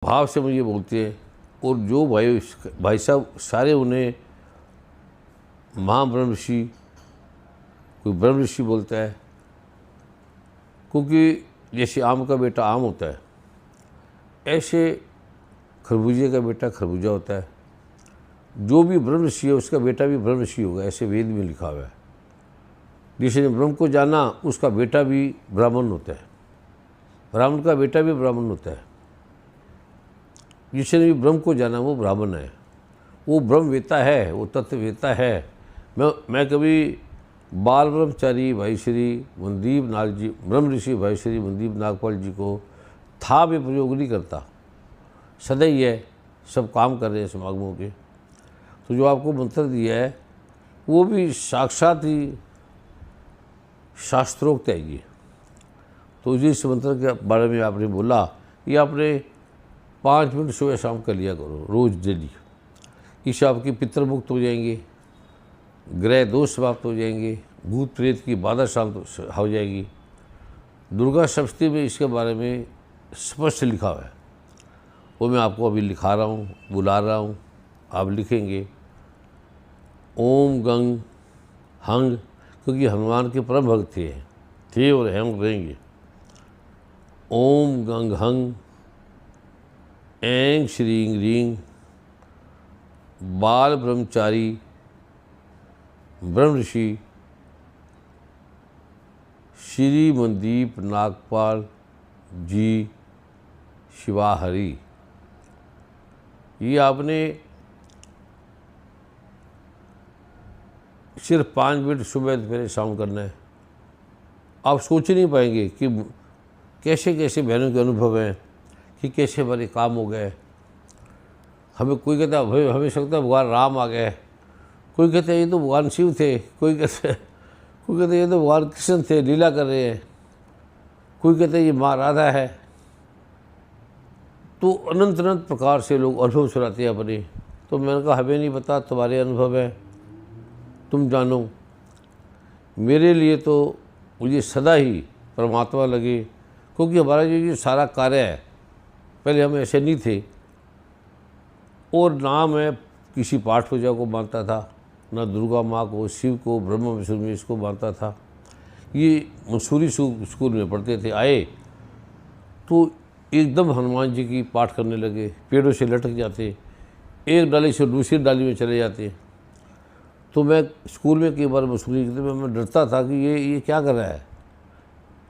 भाव से मुझे बोलते हैं। और जो भाई साहब सारे उन्हें महाब्रह्म ऋषि, कोई ब्रह्म ऋषि बोलता है, क्योंकि जैसे आम का बेटा आम होता है, ऐसे खरबूजे का बेटा खरबूजा होता है। जो भी ब्रह्म ऋषि है उसका बेटा भी ब्रह्म ऋषि होगा, ऐसे वेद में लिखा हुआ है। जिसने ब्रह्म को जाना उसका बेटा भी ब्राह्मण होता है, ब्राह्मण का बेटा भी ब्राह्मण होता है। जिसने भी ब्रह्म को जाना वो ब्राह्मण है, वो ब्रह्मवेता है, वो तत्ववेता है। मैं कभी बाल ब्रह्मचारी भाई श्री मनदीप नाग जी, ब्रह्म ऋषि भाई श्री मनदीप नागपाल जी को था भी प्रयोग नहीं करता, सदा ही है, सब काम कर रहे हैं समागमों के। तो जो आपको मंत्र दिया है वो भी साक्षात ही शास्त्रोक्त है ये। तो जिस मंत्र के बारे में आपने बोला, ये आपने 5 मिनट सुबह शाम कर लिया करो रोज़ डेली। इससे आपके पितृ मुक्त हो जाएंगे, ग्रह दोष समाप्त हो जाएंगे, भूत प्रेत की बाधा शांत हो जाएगी। दुर्गा सप्तमी में इसके बारे में स्पष्ट लिखा हुआ है, वो मैं आपको अभी लिखा रहा हूँ, बुला रहा हूँ, आप लिखेंगे। ओम गंग हंग, क्योंकि हनुमान के परम भक्त थे और हम रहेंगे। ओम गंग हंग ऐं श्रीं ह्रीं बाल ब्रह्मचारी ब्रह्म ऋषि श्री मनदीप नागपाल जी शिवाहरि। ये आपने सिर्फ 5 मिनट सुबह दोपहर शाम करना है। आप सोच नहीं पाएंगे कि कैसे कैसे बहनों के अनुभव हैं, कि कैसे हमारे काम हो गए। हमें कोई कहता है हमें सकता है भगवान राम आ गए, कोई कहते हैं ये तो भगवान शिव थे, कोई कहते हैं ये तो भगवान कृष्ण थे लीला कर रहे हैं, कोई कहते हैं ये माँ राधा है। तो अनंत अनंत प्रकार से लोग अनुभव सुनाते हैं अपने। तो मैंने कहा हमें नहीं पता, तुम्हारे अनुभव है, तुम जानो। मेरे लिए तो मुझे सदा ही परमात्मा लगे, क्योंकि हमारा जो सारा कार्य है, पहले हम ऐसे नहीं थे। और ना मैं किसी पाठ पूजा को मानता था, ना दुर्गा माँ को, शिव को, ब्रह्मा विष्णु में इसको मानता था। ये मसूरी स्कूल में पढ़ते थे, आए तो एकदम हनुमान जी की पाठ करने लगे, पेड़ों से लटक जाते, एक डाली से दूसरी डाली में चले जाते। तो मैं स्कूल में कई बार मसूरी मैं डरता था कि ये क्या कर रहा है।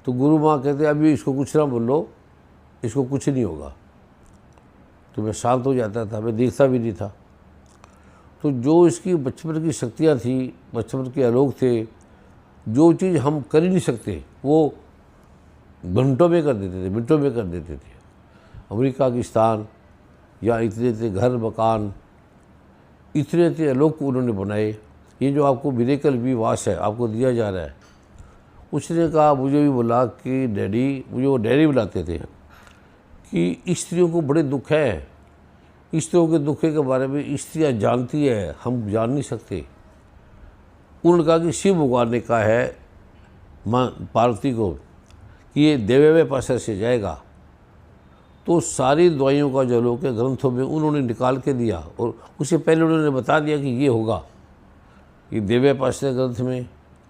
तो गुरु माँ कहते अभी इसको कुछ ना बोलो, इसको कुछ नहीं होगा। तो मैं शांत हो जाता था, मैं देखता भी नहीं था। तो जो इसकी बचपन की शक्तियाँ थी, बचपन के आलोक थे, जो चीज़ हम कर ही नहीं सकते वो घंटों में कर देते थे, मिनटों में कर देते थे। अमेरिका की स्थान या इतने थे घर मकान, इतने थे आलोक उन्होंने बनाए। ये जो आपको मिरेकल विवास है आपको दिया जा रहा है, उसने कहा, मुझे भी बोला कि डैडी, मुझे वो डैडी बुलाते थे, कि स्त्रियों को बड़े दुख है, स्त्रियों के दुख के बारे में स्त्रियाँ जानती है, हम जान नहीं सकते। उन्होंने कहा कि शिव भगवान ने कहा है माँ पार्वती को कि ये देवे पास से जाएगा। तो सारी दवाइयों का जो लोग के ग्रंथों में उन्होंने निकाल के दिया, और उससे पहले उन्होंने बता दिया कि ये होगा। ये देवे पास ग्रंथ में,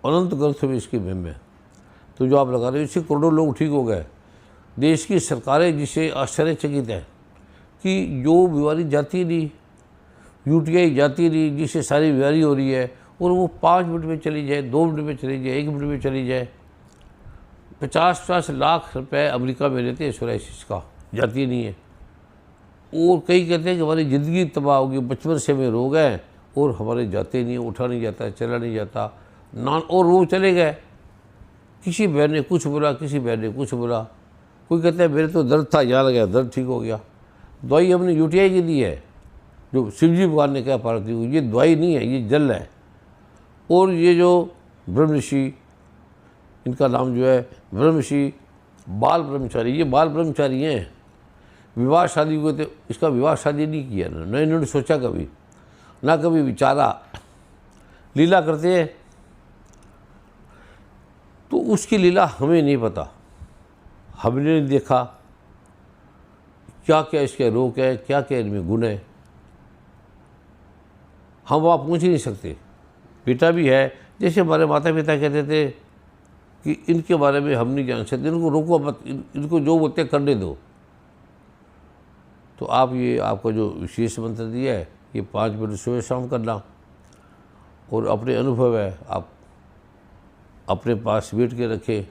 अनंत ग्रंथ में इसकी महिमा है। तो जो आप लगा रहे हो, इससे करोड़ों लोग ठीक हो गए। देश की सरकारें जिसे आश्चर्यचकित है कि जो बीमारी जाती नहीं, यूटीआई जाती नहीं, जिससे सारी बीमारी हो रही है, और वो 5 मिनट में चली जाए, 2 मिनट में चली जाए, 1 मिनट में चली जाए। 50-50 लाख रुपए अमेरिका में लेते हैं सोराइसिस का, जाती नहीं है। और कई कहते हैं कि हमारी ज़िंदगी तबाह होगी, बचपन से हमें रोग हैं और हमारे जाते नहीं, उठा नहीं जाता, चला नहीं जाता, और वो चले गए। किसी बहन ने कुछ बोला, किसी बहन ने कुछ बोला। कोई कहता है मेरे तो दर्द था, यहाँ लगा, दर्द ठीक हो गया। दवाई हमने यूटीआई की दी है, जो शिवजी भगवान ने कहा पार्वती को, ये दवाई नहीं है, ये जल है। और ये जो ब्रह्म ऋषि, इनका नाम जो है ब्रह्म ऋषि बाल ब्रह्मचारी, ये बाल ब्रह्मचारी हैं। विवाह शादी को, तो इसका विवाह शादी नहीं किया ना इन्होंने सोचा कभी, ना कभी विचारा, लीला करते हैं। तो उसकी लीला हमें नहीं पता, हमने नहीं देखा क्या क्या इसके रोग है, क्या क्या इनमें गुण है, हम वहाँ पूछ ही नहीं सकते। बेटा भी है, जैसे हमारे माता पिता कहते थे कि इनके बारे में हम नहीं जान सकते, इनको रोको मत, इनको जो बोलते करने दो। तो आप ये आपका जो विशेष मंत्र दिया है, ये 5 मिनट सुबह शाम करना, और अपने अनुभव है आप अपने पास बैठ के रखें।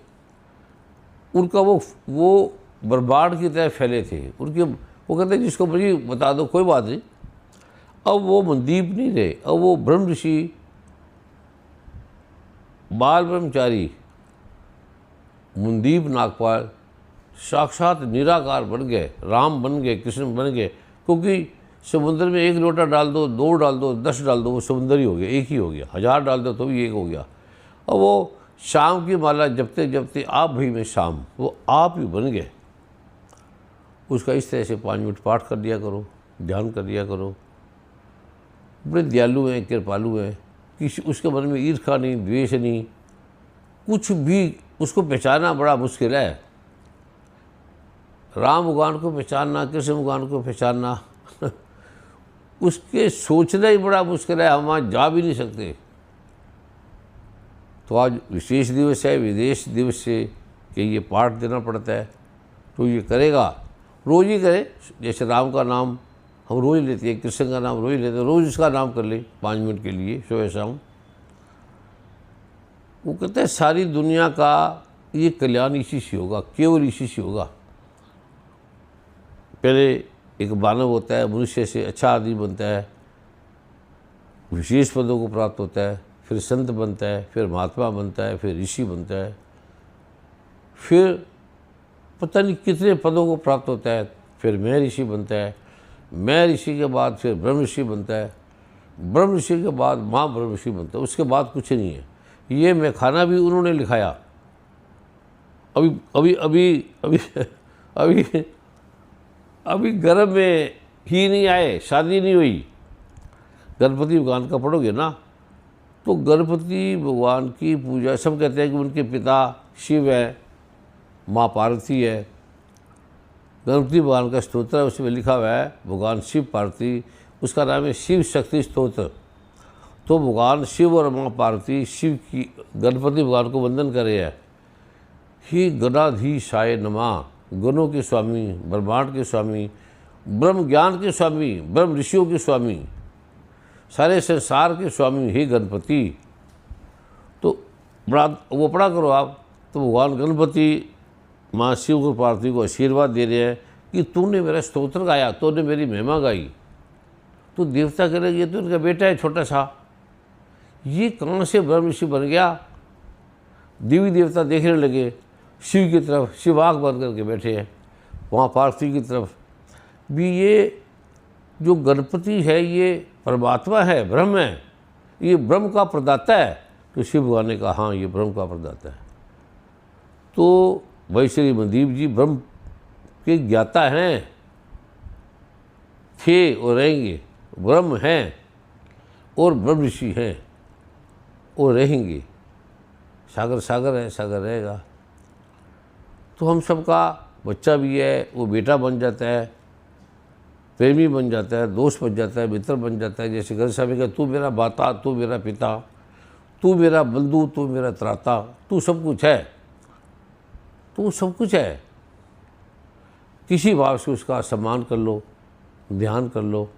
उनका वो बर्बाद की तरह फैले थे उनके, वो कहते हैं जिसको मुझे बता दो कोई बात नहीं। अब वो मनदीप नहीं रहे, अब वो ब्रह्म ऋषि बाल ब्रह्मचारी मनदीप नागपाल साक्षात निराकार बन गए, राम बन गए, कृष्ण बन गए। क्योंकि समुद्र में 1 लोटा डाल दो, 2 डाल दो, 10 डाल दो, वो समुद्र ही हो गया, एक ही हो गया। 1000 डाल दो तो भी एक हो गया। और वो शाम की माला जपते जपते आप भी में शाम, वो आप ही बन गए। उसका इस तरह से 5 मिनट पाठ कर दिया करो, ध्यान कर दिया करो। बड़े दयालु हैं, कृपालु हैं, किसी उसके मन में ईर्ष्या नहीं, द्वेष नहीं, कुछ भी। उसको पहचानना बड़ा मुश्किल है। राम भगवान को पहचानना, कृष्ण भगवान को पहचानना उसके सोचना ही बड़ा मुश्किल है, हम वहाँ जा भी नहीं सकते। तो आज विशेष दिवस है, विदेश दिवस से कि ये पाठ देना पड़ता है, तो ये करेगा, रोज़ ही करे। जैसे राम का नाम हम रोज़ लेते हैं, कृष्ण का नाम रोज़ लेते हैं, रोज़ इसका नाम कर ले 5 मिनट के लिए सुबह शाम। वो कहते हैं सारी दुनिया का ये कल्याण इसी से होगा, केवल इसी से होगा। पहले एक मानव होता है, मनुष्य से अच्छा आदमी बनता है, विशेष पदों को प्राप्त होता है, फिर संत बनता है, फिर महात्मा बनता है, फिर ऋषि बनता है, फिर पता नहीं कितने पदों को प्राप्त होता है, फिर मैं ऋषि बनता है, मैं ऋषि के बाद फिर ब्रह्म ऋषि बनता है, ब्रह्म ऋषि के बाद माँ ब्रह्म ऋषि बनता है, उसके बाद कुछ नहीं है। ये मैं खाना भी उन्होंने लिखाया। अभी अभी अभी अभी अभी अभी गर्भ में ही नहीं आए, शादी नहीं हुई। गणपति भगवान का पढ़ोगे ना, तो गणपति भगवान की पूजा, सब कहते हैं कि उनके पिता शिव है, माँ पार्वती है। गणपति भगवान का स्तोत्र है, उसमें लिखा हुआ है भगवान शिव पार्वती, उसका नाम है शिव शक्ति स्तोत्र। तो भगवान शिव और माँ पार्वती शिव की गणपति भगवान को वंदन कर रहे हैं। ही गणाधीशाय नमः, गणों के स्वामी, ब्रह्मांड के स्वामी, ब्रह्म ज्ञान के स्वामी, ब्रह्म ऋषियों के स्वामी, सारे संसार के स्वामी हे गणपति। तो बड़ा वो पढ़ा करो आप। तो भगवान गणपति माँ शिव को पार्वती को आशीर्वाद दे रहे हैं कि तूने मेरा स्तोत्र गाया, तूने मेरी महिमा गाई, तो देवता करेंगे, तो उनका बेटा है छोटा सा, ये कहाँ से ब्रह्म ऋषि बन गया। देवी देवता देखने लगे शिव की तरफ, शिव आँख बंद करके बैठे हैं, वहाँ पार्वती की तरफ भी। ये जो गणपति है ये परमात्मा है, ब्रह्म है, ये ब्रह्म का प्रदाता है। तो शिव भगवान ने कहा हाँ ये ब्रह्म का प्रदाता है। तो भाई श्री मनदीप जी ब्रह्म के ज्ञाता हैं, थे और रहेंगे, ब्रह्म हैं और ब्रह्म ऋषि हैं और रहेंगे। सागर सागर है, सागर रहेगा। तो हम सबका बच्चा भी है, वो बेटा बन जाता है, प्रेमी बन जाता है, दोस्त बन जाता है, मित्र बन जाता है। जैसे घर साहब का तू मेरा माता, तू मेरा पिता, तू मेरा बंधु, तू मेरा त्राता, तू सब कुछ है, तू सब कुछ है। किसी भाव से उसका सम्मान कर लो, ध्यान कर लो।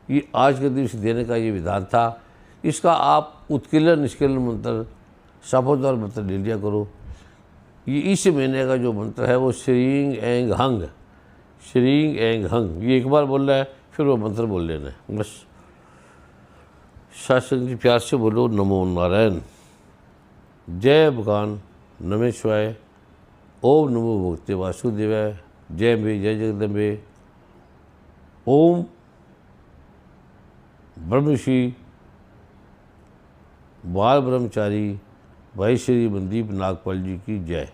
ये आज के दिवस देने का ये विधान था। इसका आप उत्कीर्ण निष्कीर्ण मंत्र, शापोद्वार मंत्र ले लिया करो। ये इस महीने का जो मंत्र है वो श्रींग एंग हंग, श्रींग एंग हंग, ये एक बार बोलना है, फिर वो मंत्र बोल लेना है बस। शासन जी प्यार से बोलो नमो नारायण, जय भगवान नमः, ओम नमो भगवते वासुदेवाय, जय अम्बे, जय जगदम्बे। ओम ब्रह्मऋषि बाल ब्रह्मचारी भाई श्री मनदीप नागपाल जी की जय।